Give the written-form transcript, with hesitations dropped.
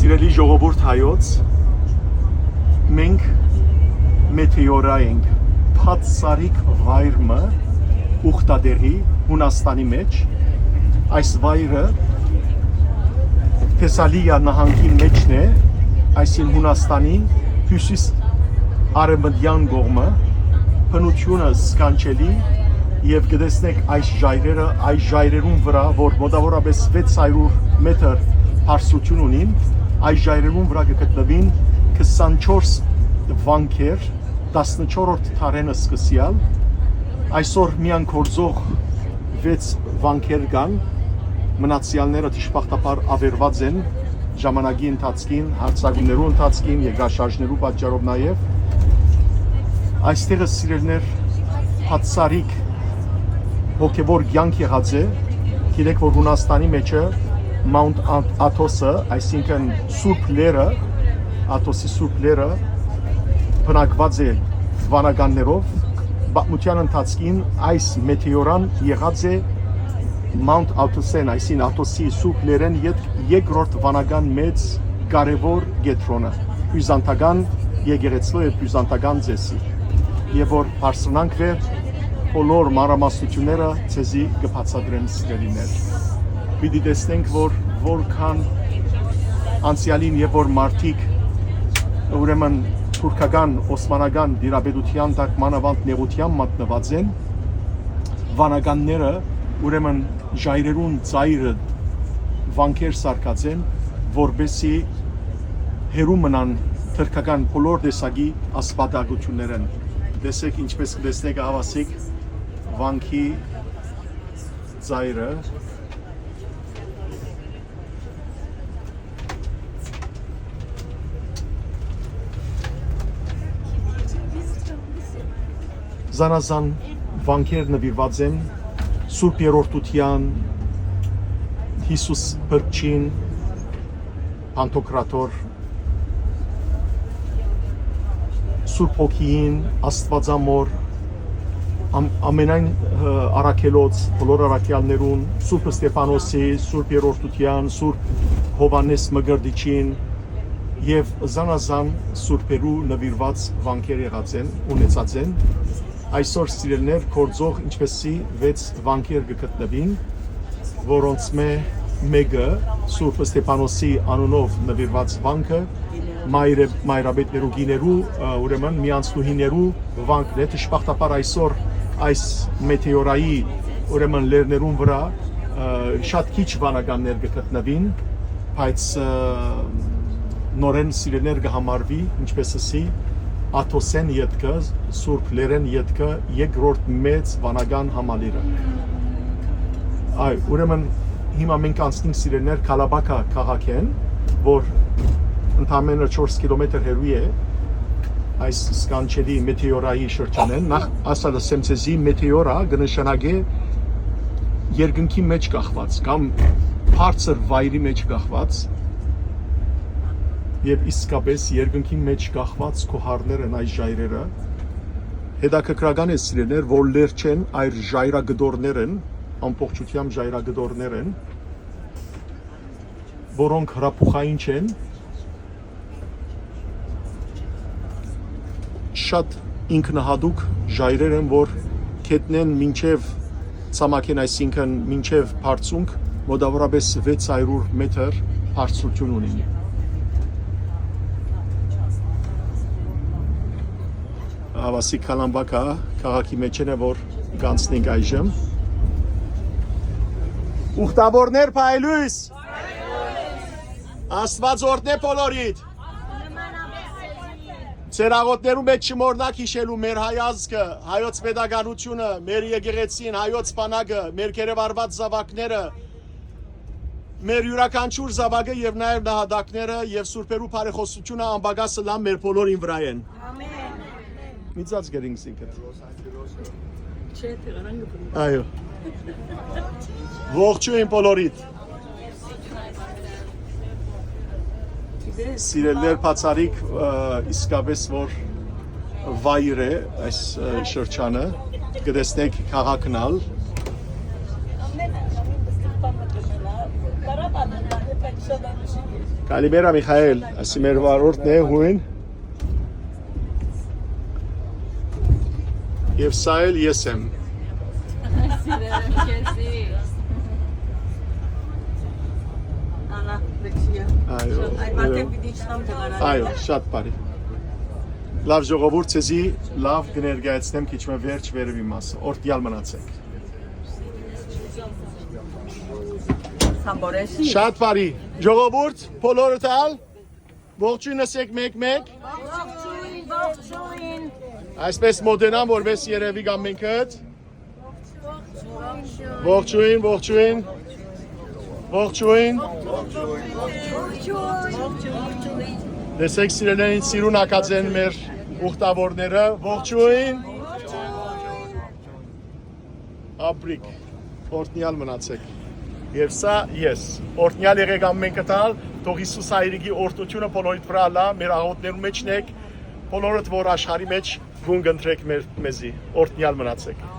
Սիրելի ժողովուրդ հայոց, մենք մեթեորա ենք փաթսարիկ վայրը ուխտադեղի Հունաստանի մեջ, այս վայրը Թեսալիա նահանգի մեջն է, այսին Հունաստանի հյուսիս արևմտյան կողմը, բնությունը սքանչելի եւ կտեսնեք այս ժայռերուն վրա, որ մոտավորապես 600 մետր բարձրություն ունին, այս ժայռերուն վրա կգտնվին 24 վանքեր, 14-րդ դարենը սկսյալ, այսօր միան գործող 6 վանքեր կան, մնացյալները դժբախտաբար ավերված են ժամանակի ընթացքին, հարձակումներու ընթացքին, երկրաշարժներու պատճառով նաև այստեղը սիրելներ փաթսարիկ հոգևոր կյանք եղած է, գիտեք որ Հունաստանի մեջը Mount Athos-ը, այսինքն Սուրբ լերը, Աթոսի Սուրբ լերը բնակված է վանականներով, պատմության ընթացքին այս մեթեորան եղած է Mount Athos-ն, այսին Աթոսի Սուրբ լերեն երկրորդ վանական մեծ կարևոր գետրոնը, բյուզանդական եկեղեցու եւ բյուզանդական ծեսի, եւ որ բարձրանանք վեր բոլոր մանրամասնությունները ցեզի կբացատրեմ սիրելիներ։ Պիտի տեսնենք որ որքան անցյալին եւ որ մարդիկ ուրեմն թուրքական օսմանական դիրապետության տակ մանավանդ նեղության մատնված են, վանականները ուրեմն ժայռերուն ծայրը վանքեր սարքած են, որբեսի հերու մնան թուրքական բոլոր տեսակի ասպատակություններն։ Տեսեք ինչպես կտեսնեք հավասիկ վանքի ծայրը Զանազան վանքեր նվիրված են Սուրբ Երորդության, Հիսուս Փրկչին, Պանտոկրատոր, Սուրբ Հոգիին, Աստվածամոր, ամենայն առաքելոց, բոլոր առաքյալներուն, Սուրբ Ստեփանոսի, Սուրբ Երորդության, Սուրբ Հովանես Մգրդիչին եւ զանազան սուրբերու նվիրված վանքեր եղած են, ունեցած են։ Այսօր սիրելներ գործող ինչպեսի 6 վանքեր կգտնվին, որոնց մեկը Սուրբ Ստեփանոսի անունով նվիրված վանքը մայրաբետներու գիներու ուրեմն միանցնուհիներու վանքն է, դժբախտաբար այսօր այս մեթեորայի ուրեմն լերներուն վրա շատ քիչ վանականներ կգտնվին, բայց նորեն սիրելներ կհամարվի, ինչպես ասի Աթոսեն ետքը, Սուրբ լերեն ետքը երկրորդ մեծ վանական համալիրը։ Ուրեմն հիմա մենք անցնենք սիրելներ Քալաբակա քաղաքեն, որ ընդամենը 4 կիլոմետր հեռու է այս սկանչելի մեթեորայի շրջանեն, նախ ասալ ասեմ ցեզի մեթեորա կնշանակե երկնքի մեջ կախված կամ բարձր վայրի մեջ կախված եւ իսկապես երկնքի մեջ կախված քոհարներ են այս ժայռերը, հետաքրքրական է սիրելներ, որ լեր չեն, այլ ժայռագդորներ են, ամբողջությամբ ժայռագդորներ են, որոնք հրափուխային չեն, շատ ինքնահատուկ ժայռեր են, որ կետնեն մինչև ցամաքեն, այսինքն մինչև բարձունք մոտավորապես 600 մետր բարձրություն ունին։ Հավասիկ Քալաբակա քաղաքի մեջ է, որ կանցնենք այժմ։ Ուխտավորներ փայլույս։ Աստված օրհնե բոլորիդ։ Ձեր աղոթներու մեջ չմոռնաք հիշելու մեր հայազգը, հայոց պետականությունը, մեր եկեղեցին, հայոց բանակը, մեր գերեվարված զավակները, մեր յուրաքանչյուր զավակը եւ նաեւ նահատակները եւ սուրբերու բարեխոսությունը անբագասը լամ մեր բոլորին վրա են։ Ամեն։ Միծած գերինք սինքդ։ Չէ, թերանգը։ Այո։ Ողջույն բոլորիդ։ Սիրելներ բացարիք իսկապես որ վայր է այս շրջանը, կտեսնեք քաղաքնալ։ Կալիբերա Միխայել, ասի մեր վարորդն է հույն։ Եվ սա էլ ես եմ։ Այո, շատ բարի։ Լավ ժողովուրդ, ցեզի լավ կներկայացնեմ քիչ մը վերջ վերևի մասը։ Օրհնյալ մնացեք։ Շատ բարի։ Ժողովուրդ, բոլորը տալ։ Ողջույն ասեք մեկ-մեկ։ Այսպես մոդենամ, որպես երևի կամ մենքդ։ Ողջույն, ողջույն։ Ողջույն։ Դեսեք սիրելին սիրուն ակածեն մեր ուխտավորները, ողջույն։ Ապրիկ, օրհնյալ մնացեք։ Եվ սա ես, օրհնյալ եղեք ամեն կտալ, թող Հիսուս հայրիկի օրհնությունը բոլորիդ վրա լա, մեր աղոթներու մեջն եք, բոլորդ որ աշխարհի մեջ գուն կընտրեք մեզի, օրհնյալ մնացեք։